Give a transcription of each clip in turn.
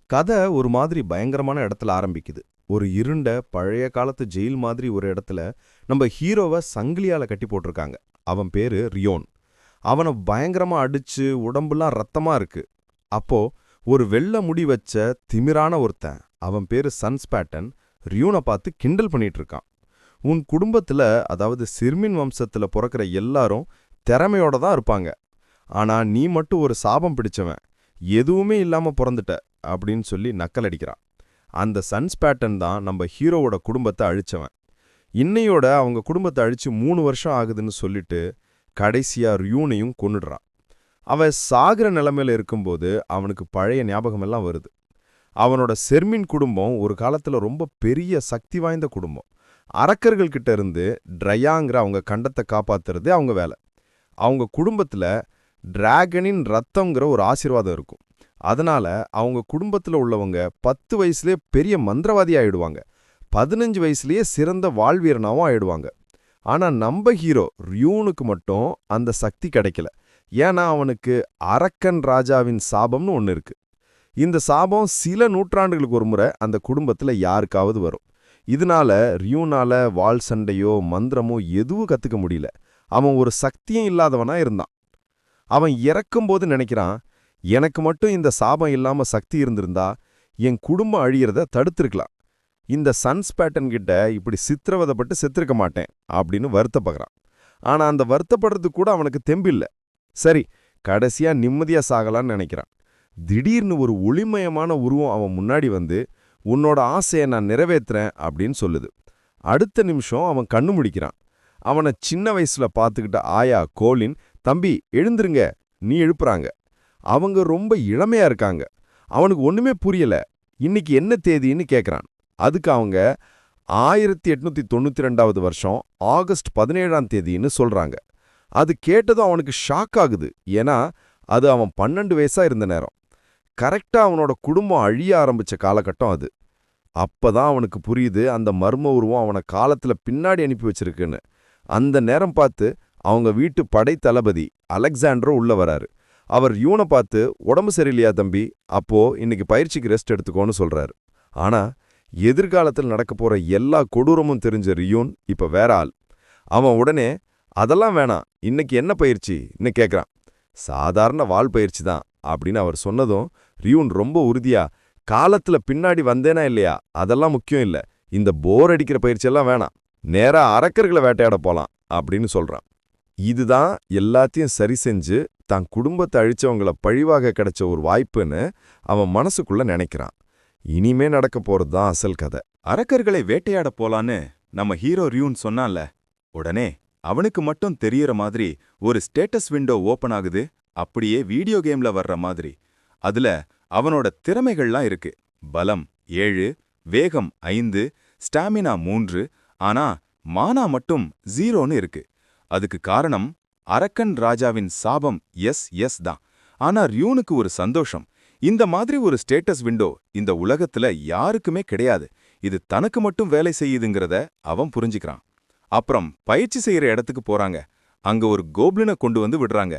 கதை ஒரு மாதிரி பயங்கரமான இடத்துல ஆரம்பிக்குது. ஒரு இருண்ட பழைய காலத்து ஜெயில் மாதிரி ஒரு இடத்துல நம்ம ஹீரோவை சங்கிலியால கட்டி போட்டிருக்காங்க. அவன் பேரு ரியோன். அவனை பயங்கரமா அடிச்சு உடம்புலாம் ரத்தமா இருக்கு. அப்போ ஒரு வெள்ளை முடி வச்ச திமிரான ஒருத்தன், அவன் பேரு சன்ஸ் பேட்டன், ரியோனை பார்த்து கிண்டல் பண்ணிட்டு இருக்கான். உன் குடும்பத்துல, அதாவது சிர்மின் வம்சத்துல பிறக்கிற எல்லாரும் திறமையோட தான் இருப்பாங்க. ஆனா நீ மட்டும் ஒரு சாபம் பிடிச்சவன், எதுவுமே இல்லாம பிறந்துட்ட அப்படின்னு சொல்லி நக்கல் அடிக்கிறான். அந்த சன்ஸ் பேட்டன் தான் நம்ம ஹீரோவோட குடும்பத்தை அழிச்சவன். இன்னையோட அவங்க குடும்பத்தை அழிச்சு 3 வருஷம் ஆகுதுன்னு சொல்லிட்டு கடைசியா ரியூனையும் கொன்னுடுறான். அவன் சாகிற நிலைமையில இருக்கும்போது அவனுக்கு பழைய ஞாபகமெல்லாம் வருது. அவனோட செர்மின் குடும்பம் ஒரு காலத்துல ரொம்ப பெரிய சக்தி வாய்ந்த குடும்பம். அரக்கர்கள் கிட்ட இருந்து ட்ரையாங்கிற அவங்க கண்டத்தை காப்பாத்துறதே அவங்க வேலை. அவங்க குடும்பத்துல டிராகனின் ரத்தங்கிற ஒரு ஆசீர்வாதம் இருக்கும். அதனால அவங்க குடும்பத்துல உள்ளவங்க 10 வயசுலயே பெரிய மந்திரவாதி ஆயிடுவாங்க. 15 வயசுலயே சிறந்த வாழ்வீரனாவும் ஆயிடுவாங்க. ஆனா நம்ம ஹீரோ ரியூனுக்கு மட்டும் அந்த சக்தி கிடைக்கல. ஏன்னா அவனுக்கு அரக்கன் ராஜாவின் சாபம்னு ஒன்னு இருக்கு. இந்த சாபம் சில நூற்றாண்டுகளுக்கு ஒரு முறை அந்த குடும்பத்துல யாருக்காவது வரும். இதனால ரியூனால வாள் சண்டையோ மந்திரமோ எதுவும் கத்துக்க முடியல. அவன் ஒரு சக்தியும் இல்லாதவனா இருந்தான். அவன் இறக்கும்போது நினைக்கிறான், எனக்கு மட்டும் இந்த சாபம் இல்லாம சக்தி இருந்திருந்தா என் குடும்பம் அழியறத தடுத்திருக்கலாம். இந்த சன்ஸ் பேட்டன் கிட்ட இப்படி சித்திரவதைப்பட்டு செத்திருக்க மாட்டேன் அப்படின்னு வருத்தப்படுறான். ஆனா அந்த வருத்தப்படுறதுக்கு கூட அவனுக்கு தெம்பில்ல. சரி, கடைசியா நிம்மதியா சாகலான்னு நினைக்கிறான். திடீர்னு ஒரு ஒளிமயமான உருவம் அவன் முன்னாடி வந்து, உன்னோட ஆசையை நான் நிறைவேற்றுறேன் அப்படின்னு சொல்லுது. அடுத்த நிமிஷம் அவன் கண்ணு முடிக்கிறான். அவனை சின்ன வயசுல பார்த்துக்கிட்ட ஆயா கோலின், தம்பி எழுந்துருங்க நீ எழுப்புறாங்க. அவங்க ரொம்ப இளமையா இருக்காங்க. அவனுக்கு ஒண்ணுமே புரியல. இன்னைக்கு என்ன தேதின்னு கேட்கறான். அதுக்கு அவங்க 1892 வருஷம் ஆகஸ்ட் 17ஆம் தேதின்னு சொல்றாங்க. அது கேட்டதும் அவனுக்கு ஷாக் ஆகுது. ஏன்னா அது அவன் 12 வயசா இருந்த நேரம். கரெக்டா அவனோட குடும்பம் அழிய ஆரம்பிச்ச காலகட்டம் அது. அப்பதான் அவனுக்கு புரியுது, அந்த மர்ம உருவம் அவனை காலத்துல பின்னாடி அனுப்பி வச்சிருக்குன்னு. அந்த நேரம் பார்த்து அவங்க வீட்டு படை தளபதி அலெக்சாண்ட்ரோ உள்ள வராரு. அவர் ரியூனை பார்த்து, உடம்பு சரியில்லையா தம்பி, அப்போ இன்னைக்கு பயிற்சிக்கு ரெஸ்ட் எடுத்துக்கோன்னு சொல்றாரு. ஆனா எதிர்காலத்தில் நடக்க போற எல்லா கொடூரமும் தெரிஞ்ச ரியூன் இப்ப வேற ஆள். அவன் உடனே, அதெல்லாம் வேணாம், இன்னைக்கு என்ன பயிற்சின்னு கேட்கறான். சாதாரண வாள் பயிற்சி தான் அப்படின்னு அவர் சொன்னதும் ரியூன் ரொம்ப உறுதியா, காலத்துல பின்னாடி வந்தேனா இல்லையா அதெல்லாம் முக்கியம் இல்ல, இந்த போர் அடிக்கிற பயிற்சியெல்லாம் வேணாம், நேரா அரக்கர்களை வேட்டையாட போலாம் அப்படின்னு சொல்றான். இதுதான் எல்லாத்தையும் சரி செஞ்சு தான் குடும்பத்தை அழிச்சவங்கள பழிவாக கிடைச்ச ஒரு வாய்ப்புன்னு அவன் மனசுக்குள்ள நினைக்கிறான். இனிமே நடக்க போறதுதான் அசல் கதை. அரக்கர்களை வேட்டையாட போலான்னு நம்ம ஹீரோ ரியூன் சொன்னான்ல, உடனே அவனுக்கு மட்டும் தெரியற மாதிரி ஒரு ஸ்டேட்டஸ் விண்டோ ஓபன் ஆகுது. அப்படியே வீடியோ கேம்ல வர்ற மாதிரி. அதுல அவனோட திறமைகள்லாம் இருக்கு. பலம் 7, வேகம் 5, ஸ்டாமினா 3, ஆனா மானா மட்டும் 0ன்னு இருக்கு. அதுக்கு காரணம் அரக்கன் ராஜாவின் சாபம் எஸ் தான். ஆனா ரியூனுக்கு ஒரு சந்தோஷம். இந்த மாதிரி ஒரு ஸ்டேட்டஸ் விண்டோ இந்த உலகத்துல யாருக்குமே கிடையாது. இது தனக்கு மட்டும் வேலை செய்யுதுங்கிறத அவன் புரிஞ்சுக்கிறான். அப்புறம் பயிற்சி செய்யற இடத்துக்கு போறாங்க. அங்க ஒரு கோப்ளினை கொண்டு வந்து விடுறாங்க.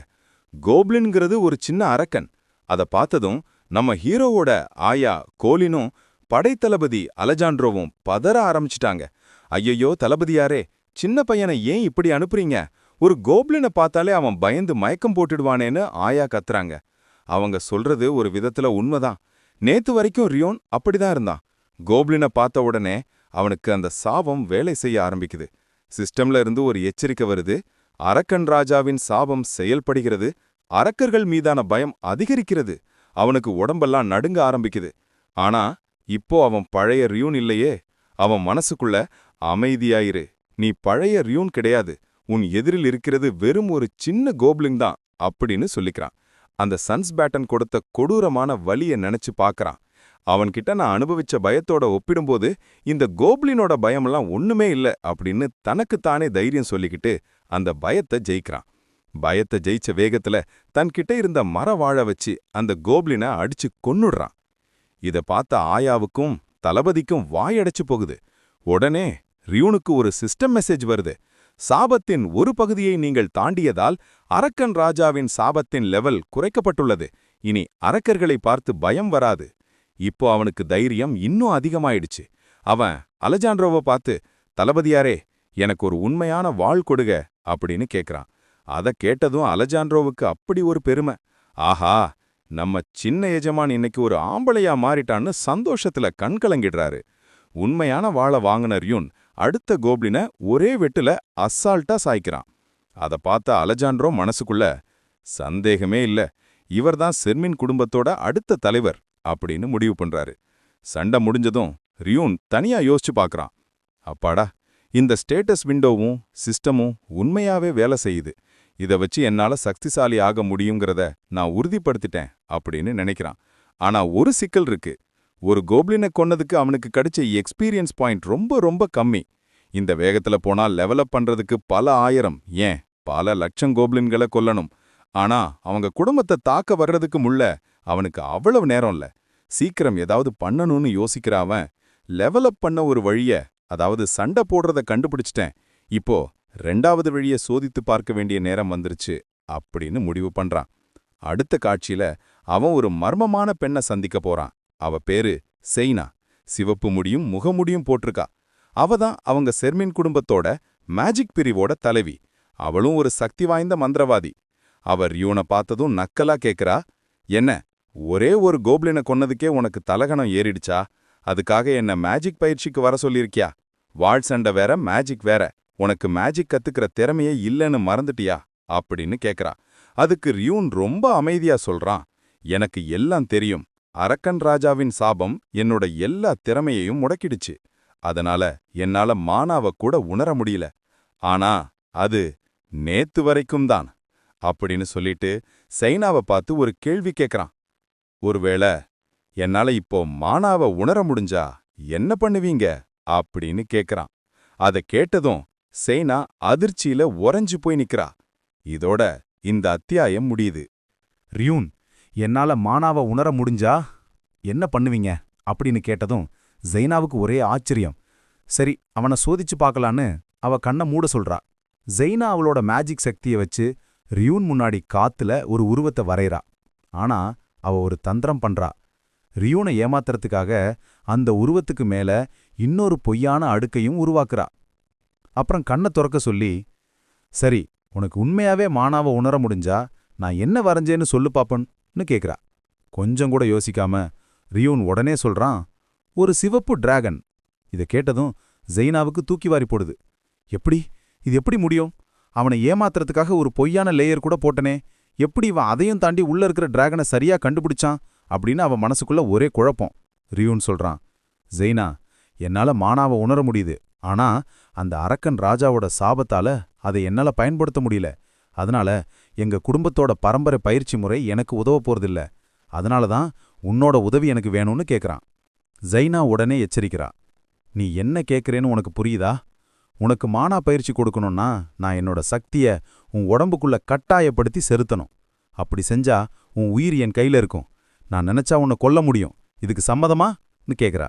கோப்ளின்ங்கிறது ஒரு சின்ன அரக்கன். அத பார்த்ததும் நம்ம ஹீரோவோட ஆயா கோலினும் படைத்தளபதி அலெஜாண்ட்ரோவும் பதற ஆரம்பிச்சிட்டாங்க. ஐயையோ தளபதியாரே, சின்ன பையனை ஏன் இப்படி அனுப்புறீங்க? ஒரு கோப்ளினை பார்த்தாலே அவன் பயந்து மயக்கம் போட்டுடுவானேன்னு ஆயா கத்துறாங்க. அவங்க சொல்றது ஒரு விதத்துல உண்மைதான். நேத்து வரைக்கும் ரியோன் அப்படிதான் இருந்தான். கோப்ளினை பார்த்த உடனே அவனுக்கு அந்த சாபம் வேலை செய்ய ஆரம்பிக்குது. சிஸ்டம்ல இருந்து ஒரு எச்சரிக்கை வருது. அரக்கன் ராஜாவின் சாபம் செயல்படுகிறது. அரக்கர்கள் மீதான பயம் அதிகரிக்கிறது. அவனுக்கு உடம்பெல்லாம் நடுங்க ஆரம்பிக்குது. ஆனா இப்போ அவன் பழைய ரியூன் இல்லையே. அவன் மனசுக்குள்ள, அமைதியாயிரு, நீ பழைய ரியூன் கிடையாது, உன் எதிரில் இருக்கிறது வெறும் ஒரு சின்ன கோப்ளின் தான் அப்படின்னு சொல்லிக்கிறான். அந்த சன்ஸ் பேட்டன் கொடுத்த கொடூரமான வலியை நினைச்சு பார்க்கறான். அவன்கிட்ட நான் அனுபவிச்ச பயத்தோட ஒப்பிடும்போது இந்த கோப்ளினோட பயமெல்லாம் ஒண்ணுமே இல்ல அப்படின்னு தனக்குத்தானே தைரியம் சொல்லிக்கிட்டு அந்த பயத்தை ஜெயிக்கிறான். பயத்தை ஜெயிச்ச வேகத்துல தன்கிட்ட இருந்த மர வாழ வச்சு அந்த கோப்ளினை அடிச்சு கொன்னுடுறான். இத பார்த்த ஆயாவுக்கும் தளபதிக்கும் வாயடைச்சு போகுது. உடனே ரியூனுக்கு ஒரு சிஸ்டம் மெசேஜ் வருது. சாபத்தின் ஒரு பகுதியை நீங்கள் தாண்டியதால் அரக்கன் ராஜாவின் சாபத்தின் லெவல் குறைக்கப்பட்டுள்ளது. இனி அரக்கர்களை பார்த்து பயம் வராது. இப்போ அவனுக்கு தைரியம் இன்னும் அதிகமாயிடுச்சு. அவன் அலெஜாண்ட்ரோவை பார்த்து, தளபதியாரே, எனக்கு ஒரு உண்மையான வாள் கொடுங்க அப்படின்னு கேக்குறான். அத கேட்டதும் அலெஜாண்ட்ரோவுக்கு அப்படி ஒரு பெருமை. ஆஹா, நம்ம சின்ன எஜமான் இன்னைக்கு ஒரு ஆம்பளையா மாறிட்டான்னு சந்தோஷத்துல கண்கலங்கிடுறாரு. உண்மையான வாளை வாங்கின ரியூன் அடுத்த கோப்ளின ஒரே வெட்டுல அசால்ட்டா சாய்க்கிறான். அத பார்த்த அலெஜாண்ட்ரோ மனசுக்குள்ள, சந்தேகமே இல்ல, இவர்தான் செர்மின் குடும்பத்தோட அடுத்த தலைவர் அப்படின்னு முடிவு பண்றாரு. சண்டை முடிஞ்சதும் ரியூன் தனியா யோசிச்சு பார்க்கறான். அப்பாடா, இந்த ஸ்டேட்டஸ் விண்டோவும் சிஸ்டமும் உண்மையாவே வேலை செய்யுது. இத வச்சு என்னால சக்திசாலி ஆக முடியுங்கிறத நான் உறுதிப்படுத்திட்டேன் அப்படின்னு நினைக்கிறான். ஆனா ஒரு சிக்கல் இருக்கு. ஒரு கோப்ளினை கொன்னதுக்கு அவனுக்கு கிடைச்ச எக்ஸ்பீரியன்ஸ் பாயிண்ட் ரொம்ப ரொம்ப கம்மி. இந்த வேகத்துல போனா லெவலப் பண்றதுக்கு பல ஆயிரம், ஏன் பல லட்சம் கோப்ளின்களை கொல்லணும். ஆனா அவங்க குடும்பத்தை தாக்க வர்றதுக்கு முள்ள அவனுக்கு அவ்வளவு நேரம் இல்ல. சீக்கிரம் ஏதாவது பண்ணணும்னு யோசிக்கிற அவன், லெவலப் பண்ண ஒரு வழிய, அதாவது சண்டை போடுறத கண்டுபிடிச்சிட்டேன், இப்போ 2வது வழிய சோதித்து பார்க்க வேண்டிய நேரம் வந்துருச்சு அப்படின்னு முடிவு பண்றான். அடுத்த காட்சியில அவன் ஒரு மர்மமான பெண்ணை சந்திக்க போறான். அவ பேரு செய்னா. சிவப்பு முடியும் முகமுடியும் போட்டிருக்கா. அவதான் அவங்க செர்மின் குடும்பத்தோட மேஜிக் பிரிவோட தலைவி. அவளும் ஒரு சக்தி வாய்ந்த மந்திரவாதி. அவ ரியூனை பார்த்ததும் நக்கலா கேக்குறா, என்ன, ஒரே ஒரு கோப்ளினை கொன்னதுக்கே உனக்கு தலகணம் ஏறிடுச்சா? அதுக்காக என்ன மேஜிக் பயிற்சிக்கு வர சொல்லியிருக்கியா? வாள் சண்டை வேற, மேஜிக் வேற. உனக்கு மேஜிக் கத்துக்கிற திறமையே இல்லைன்னு மறந்துட்டியா அப்படின்னு கேக்குறா. அதுக்கு ரியூன் ரொம்ப அமைதியா சொல்றான், எனக்கு எல்லாம் தெரியும். அரக்கன் ராஜாவின் சாபம் என்னோட எல்லா திறமையையும் முடக்கிடுச்சு. அதனால என்னால மானாவ கூட உணர முடியல. ஆனா அது நேத்து வரைக்கும் தான் அப்படின்னு சொல்லிட்டு சைனாவை பார்த்து ஒரு கேள்வி கேக்குறான். ஒருவேளை என்னால இப்போ மானாவ உணர முடிஞ்சா என்ன பண்ணுவீங்க அப்படின்னு கேக்குறான். அத கேட்டதும் சேனா அதிர்ச்சியில உறைஞ்சு போய் நிக்கிறா. இதோட இந்த அத்தியாயம் முடியுது. ரியூன், என்னால மானாவ உணர முடிஞ்சா என்ன பண்ணுவீங்க அப்படின்னு கேட்டதும் ஜெய்னாவுக்கு ஒரே ஆச்சரியம். சரி, அவனை சோதிச்சு பார்க்கலான்னு அவ கண்ணை மூட சொல்றா. ஜெய்னா அவளோட மேஜிக் சக்தியை வச்சு ரியூன் முன்னாடி காத்துல ஒரு உருவத்தை வரையறா. ஆனா அவ ஒரு தந்திரம் பண்றா. ரியூனை ஏமாத்துறதுக்காக அந்த உருவத்துக்கு மேல இன்னொரு பொய்யான அடுக்கையும் உருவாக்குறா. அப்புறம் கண்ணை துறக்க சொல்லி, சரி, உனக்கு உண்மையாவே மானாவ உணர முடிஞ்சா நான் என்ன வரைஞ்சேன்னு சொல்லு பாப்பன்னு கேக்குறா. கொஞ்சம் கூட யோசிக்காம ரியூன் உடனே சொல்றான், ஒரு சிவப்பு டிராகன். இதை கேட்டதும் ஜெய்னாவுக்கு தூக்கி வாரி போடுது. இது எப்படி முடியும்? அவனை ஏமாத்துறதுக்காக ஒரு பொய்யான லேயர் கூட போட்டனே, எப்படி இவன் அதையும் தாண்டி உள்ள இருக்கிற டிராகனை சரியா கண்டுபிடிச்சான் அப்படின்னு அவன் மனசுக்குள்ள ஒரே குழப்பம். ரியூன் சொல்றான், ஜெய்னா, என்னால மானாவ உணர முடியுது. ஆனா அந்த அரக்கன் ராஜாவோட சாபத்தால அதை என்னால பயன்படுத்த முடியல. அதனால எங்க குடும்பத்தோட பரம்பரை பயிற்சி முறை எனக்கு உதவ போறதில்ல. அதனாலதான் உன்னோட உதவி எனக்கு வேணும்னு கேக்குறான். ஜெய்னா உடனே எச்சரிக்கிறா, நீ என்ன கேக்குறேன்னு உனக்கு புரியுதா? உனக்கு மானா பயிற்சி கொடுக்கணும்னா நான் என்னோட சக்திய உன் உடம்புக்குள்ள கட்டாயப்படுத்தி செலுத்தணும். அப்படி செஞ்சா உன் உயிர் என் கையில இருக்கும். நான் நினைச்சா உன்னை கொல்ல முடியும். இதுக்கு சம்மதமான்னு கேக்குறா.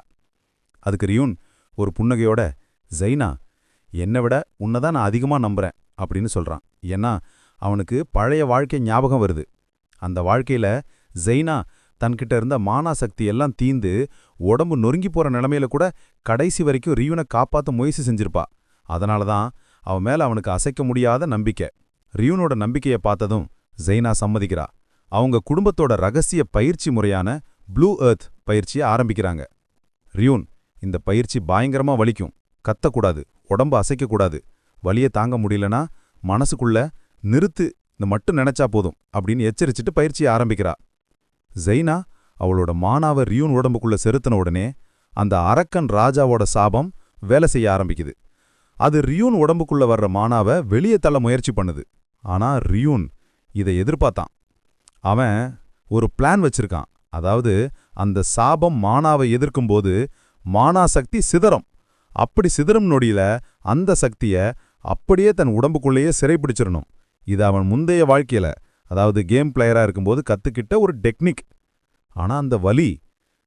அதுக்கு ரியூன் ஒரு புன்னகையோட, ஜெய்னா, என்னை விட உன்னைதான் நான் அதிகமா நம்புறேன் அப்படின்னு சொல்றான். ஏன்னா அவனுக்கு பழைய வாழ்க்கை ஞாபகம் வருது. அந்த வாழ்க்கையில ஜெய்னா தன்கிட்ட இருந்த மானா சக்தி எல்லாம் தீந்து உடம்பு நொறுங்கி போற நிலைமையில கூட கடைசி வரைக்கும் ரியூனை காப்பாத்த முயற்சி செஞ்சிருப்பா. அதனாலதான் அவன் மேல அவனுக்கு அசைக்க முடியாத நம்பிக்கை. ரியூனோட நம்பிக்கையை பார்த்ததும் ஜெய்னா சம்மதிக்கிறா. அவங்க குடும்பத்தோட ரகசிய பயிற்சி முறையான ப்ளூ எர்த் பயிற்சியை ஆரம்பிக்கிறாங்க. ரியூன், இந்த பயிற்சி பயங்கரமா வலிக்கும். கத்தக்கூடாது, உடம்பு அசைக்கக்கூடாது. வலியை தாங்க முடியலனா மனசுக்குள்ள நிறுத்து, இந்த மட்டும் நினைச்சா போதும் அப்படின்னு எச்சரிச்சுட்டு பயிற்சியை ஆரம்பிக்கிறா. ஜெய்னா அவளோட மானாவ ரியூன் உடம்புக்குள்ள செலுத்தின உடனே அந்த அரக்கன் ராஜாவோட சாபம் வேலை செய்ய ஆரம்பிக்குது. அது ரியூன் உடம்புக்குள்ள வர்ற மானாவ வெளியே தள்ள முயற்சி பண்ணுது. ஆனா ரியூன் இதை எதிர்பார்த்தான். அவன் ஒரு பிளான் வச்சிருக்கான். அதாவது அந்த சாபம் மானாவை எதிர்க்கும்போது மானா சக்தி சிதறும். அப்படி சிதறும் நொடியில அந்த சக்திய அப்படியே தன் உடம்புக்குள்ளேயே சிறைப்பிடிச்சிடணும். இது அவன் முந்தைய வாழ்க்கையில, அதாவது கேம் பிளேயரா இருக்கும்போது கத்துக்கிட்ட ஒரு டெக்னிக். ஆனா அந்த வலி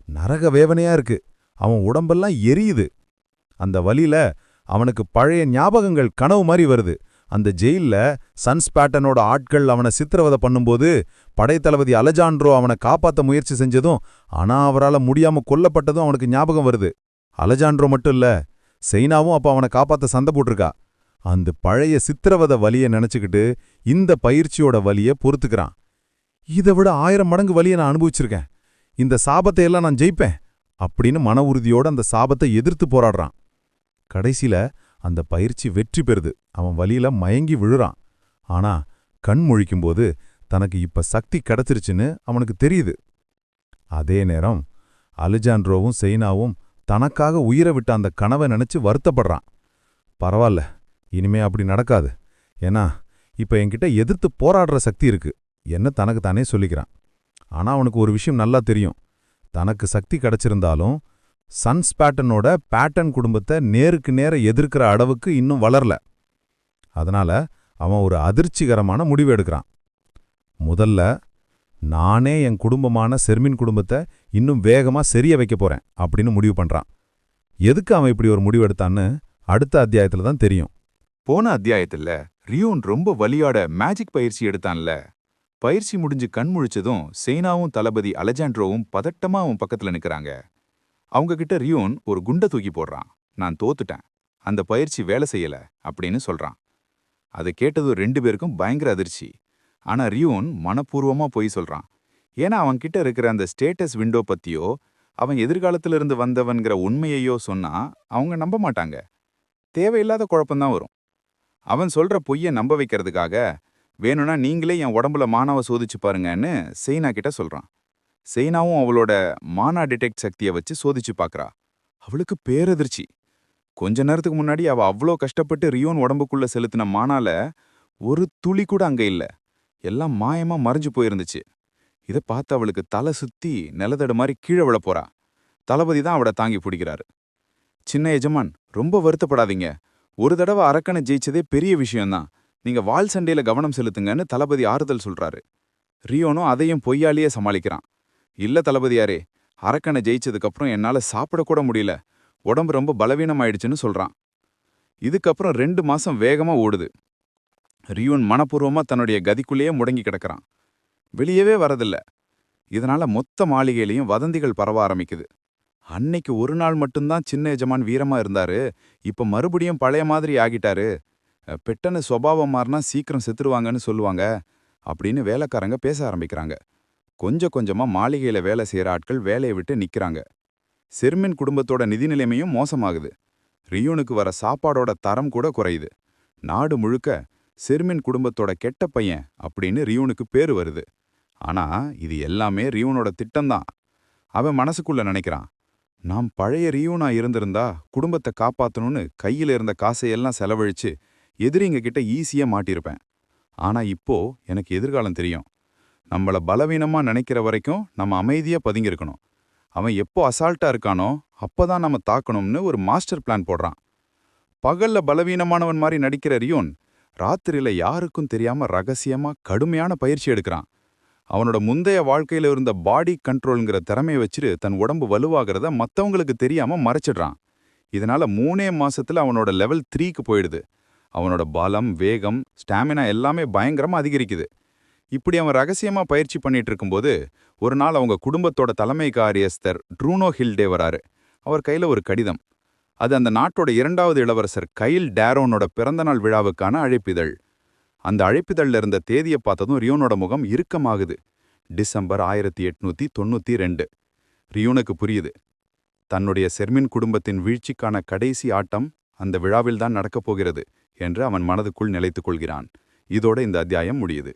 நரக வேதனையா இருக்கு. அவன் உடம்பெல்லாம் எரியுது. அந்த வலியில அவனுக்கு பழைய ஞாபகங்கள் கனவு மாதிரி வருது. அந்த ஜெயில்ல சன்ஸ் பேட்டனோட ஆட்கள் அவனை சித்திரவதை பண்ணும்போது படைத்தளபதி அலெஜாண்ட்ரோ அவனை காப்பாத்த முயற்சி செஞ்சதும் ஆனா அவரால முடியாம கொல்லப்பட்டதும் அவனுக்கு ஞாபகம் வருது. அலெஜாண்ட்ரோ மட்டும் இல்ல, செயினாவும் அப்ப அவனை காப்பாத்த சண்டை போட்டிருக்கா. அந்த பழைய சித்திரவதை வலிய நினைச்சுக்கிட்டு இந்த பயிற்சியோட வலிய பொறுத்துக்கிறான். இதை விட 1000 மடங்கு வலிய நான் அனுபவிச்சிருக்கேன், இந்த சாபத்தை எல்லாம் நான் ஜெயிப்பேன் அப்படின்னு மன உறுதியோட அந்த சாபத்தை எதிர்த்து போராடுறான். கடைசியில அந்த பயிற்சி வெற்றி பெறுது. அவன் வலியில மயங்கி விழுறான். ஆனா கண் முழிக்கும்போது தனக்கு இப்ப சக்தி கிடைச்சிருச்சுன்னு அவனுக்கு தெரியுது. அதே நேரம் அலெஜாண்ட்ரோவும் செயினாவும் தனக்காக உயிரை விட்ட அந்த கனவை நினைச்சு வருத்தப்படுறான். பரவாயில்ல, இனிமே அப்படி நடக்காது, ஏன்னா இப்ப என்கிட்ட எதிர்த்து போராடுற சக்தி இருக்கு என்ன தனக்கு தானே சொல்லிக்கிறான். ஆனா அவனுக்கு ஒரு விஷயம் நல்லா தெரியும். தனக்கு சக்தி கிடைச்சிருந்தாலும் சன்ஸ் பேட்டனோட பேட்டன் குடும்பத்தை நேருக்கு நேர எதிர்க்கிற அளவுக்கு இன்னும் வளரல. அதனால அவன் ஒரு அதிர்ச்சிகரமான முடிவு எடுக்கிறான். முதல்ல நானே என் குடும்பமான செர்மின் குடும்பத்தை இன்னும் வேகமா சரிய வைக்க போறேன் அப்படின்னு முடிவு பண்றான். எதுக்கு அவன் இப்படி ஒரு முடிவு எடுத்தான்னு அடுத்த அத்தியாயத்துல தான் தெரியும். போன அத்தியாயத்துல ரியோன் ரொம்ப வலியாட மேஜிக் பயிற்சி எடுத்தான்ல. பயிற்சி முடிஞ்சு கண் முழிச்சதும் செயினாவும் தளபதி அலெஜாண்ட்ரோவும் பதட்டமா அவன் பக்கத்துல நிக்கறாங்க. அவங்க கிட்ட ரியோன் ஒரு குண்டை தூக்கி போடுறான். நான் தோத்துட்டேன், அந்த பயிற்சி வேலை செய்யல அப்படின்னு சொல்றான். அதை கேட்டதும் 2 பேருக்கும் பயங்கர அதிர்ச்சி. ஆனா ரியோன் மனப்பூர்வமா போய் சொல்றான். ஏன்னா அவன் கிட்ட இருக்கிற அந்த ஸ்டேட்டஸ் விண்டோ பத்தியோ அவன் எதிர்காலத்திலிருந்து வந்தவன்கிற உண்மையையோ சொன்னா அவங்க நம்ப மாட்டாங்க. தேவையில்லாத குழப்பம்தான் வரும். அவன் சொல்ற பொய்ய நம்ப வைக்கிறதுக்காக வேணும்னா நீங்களே என் உடம்புல மானாவை சோதிச்சு பாருங்கன்னு செயினா கிட்ட சொல்றான். செயினாவும் அவளோட மானா டிடெக்ட் சக்தியை வச்சு சோதிச்சு பார்க்கறா. அவளுக்கு பேரதிர்ச்சி. கொஞ்ச நேரத்துக்கு முன்னாடி அவ அவ்வளோ கஷ்டப்பட்டு ரியோன் உடம்புக்குள்ள செலுத்தின மானால ஒரு துளி கூட அங்க இல்ல, எல்லாம் மாயமா மறைஞ்சு போயிருந்துச்சு. இதை பார்த்து அவளுக்கு தலை சுத்தி நிலதடு மாதிரி கீழே விழ போறா. தளபதி தான் அவளை தாங்கி பிடிக்கிறாரு. சின்ன எஜமான், ரொம்ப வருத்தப்படாதீங்க, ஒரு தடவை அரக்கனை ஜெயிச்சதே பெரிய விஷயம்தான், நீங்க வாள் சண்டையில கவனம் செலுத்துங்கன்னு தளபதி ஆறுதல் சொல்றாரு. ரியோனும் அதையும் பொய்யாலேயே சமாளிக்கிறான். இல்ல தளபதியாரே, அரக்கனை ஜெயிச்சதுக்கப்புறம் என்னால சாப்பிடக்கூட முடியல, உடம்பு ரொம்ப பலவீனமாயிடுச்சுன்னு சொல்றான். இதுக்கப்புறம் 2 மாசம் வேகமா ஓடுது. ரியோன் மனப்பூர்வமா தன்னுடைய கதிக்குள்ளேயே முடங்கி கிடக்கிறான். வெளியவே வரதில்ல. இதனால மொத்த மாளிகையிலையும் வதந்திகள் பரவ ஆரம்பிக்குது. அன்னைக்கு ஒரு நாள் மட்டும்தான் சின்ன எஜமான் வீரமா இருந்தாரு, இப்ப மறுபடியும் பழைய மாதிரி ஆகிட்டாரு, பெட்டன்னு சுபாவம் மாறினா சீக்கிரம் செத்துருவாங்கன்னு சொல்லுவாங்க அப்படின்னு வேலைக்காரங்க பேச ஆரம்பிக்கிறாங்க. கொஞ்சம் கொஞ்சமா மாளிகையில வேலை செய்யற ஆட்கள் வேலையை விட்டு நிக்கிறாங்க. செர்மின் குடும்பத்தோட நிதி நிலைமையும் மோசமாகுது. ரியோனுக்கு வர சாப்பாடோட தரம் கூட குறையுது. நாடு முழுக்க செர்மின் குடும்பத்தோட கெட்ட பையன் அப்படின்னு ரியோனுக்கு பேரு வருது. ஆனா இது எல்லாமே ரியோனோட திட்டம்தான். அவன் மனசுக்குள்ள நினைக்கிறான், நாம் பழைய ரியோனா இருந்திருந்தா குடும்பத்தை காப்பாத்தணும்னு கையில இருந்த காசையெல்லாம் செலவழிச்சு எதிரிங்க கிட்ட ஈஸியா மாட்டியிருப்பேன். ஆனா இப்போ எனக்கு எதிர்காலம் தெரியும். நம்மள பலவீனமா நினைக்கிற வரைக்கும் நம்ம அமைதியா பதுங்கியிருக்கணும். அவன் எப்போ அசால்ட்டா இருக்கானோ அப்பதான் நம்ம தாக்கணும்னு ஒரு மாஸ்டர் பிளான் போடுறான். பகல்ல பலவீனமானவன் மாதிரி நடிக்கிற ரியோன் ராத்திரியில யாருக்கும் தெரியாம ரகசியமா கடுமையான பயிற்சி எடுக்கிறான். அவனோட முந்தைய வாழ்க்கையில இருந்த பாடி கண்ட்ரோல்ங்கிற திறமையை வச்சுட்டு தன் உடம்பு வலுவாகிறத மத்தவங்களுக்கு தெரியாம மறைச்சிடுறான். இதனால 3 மாசத்துல அவனோட லெவல் 3க்கு போயிடுது. அவனோட பலம், வேகம், ஸ்டாமினா எல்லாமே பயங்கரமா அதிகரிக்குது. இப்படி அவன் ரகசியமா பயிற்சி பண்ணிட்டு இருக்கும்போது ஒரு நாள் அவங்க குடும்பத்தோட தலைமை காரியஸ்தர் ட்ரூனோ ஹில்டே வராரு. அவர் கையில ஒரு கடிதம். அது அந்த நாட்டோட 2வது இளவரசர் கைல் டேரோனோட பிறந்தநாள் விழாவுக்கான அழைப்பிதழ். அந்த அழைப்பிதழ்ல இருந்த தேதியை பார்த்ததும் ரியோனோட முகம் இறுக்கமாகுது. டிசம்பர் 1892. ரியோனுக்கு புரியுது, தன்னுடைய செர்மின் குடும்பத்தின் வீழ்ச்சிக்கான கடைசி ஆட்டம் அந்த விழாவில்தான் நடக்கப் போகிறது என்று அவன் மனதுக்குள் நிலைத்துக் கொள்கிறான். இதோட இந்த அத்தியாயம் முடியுது.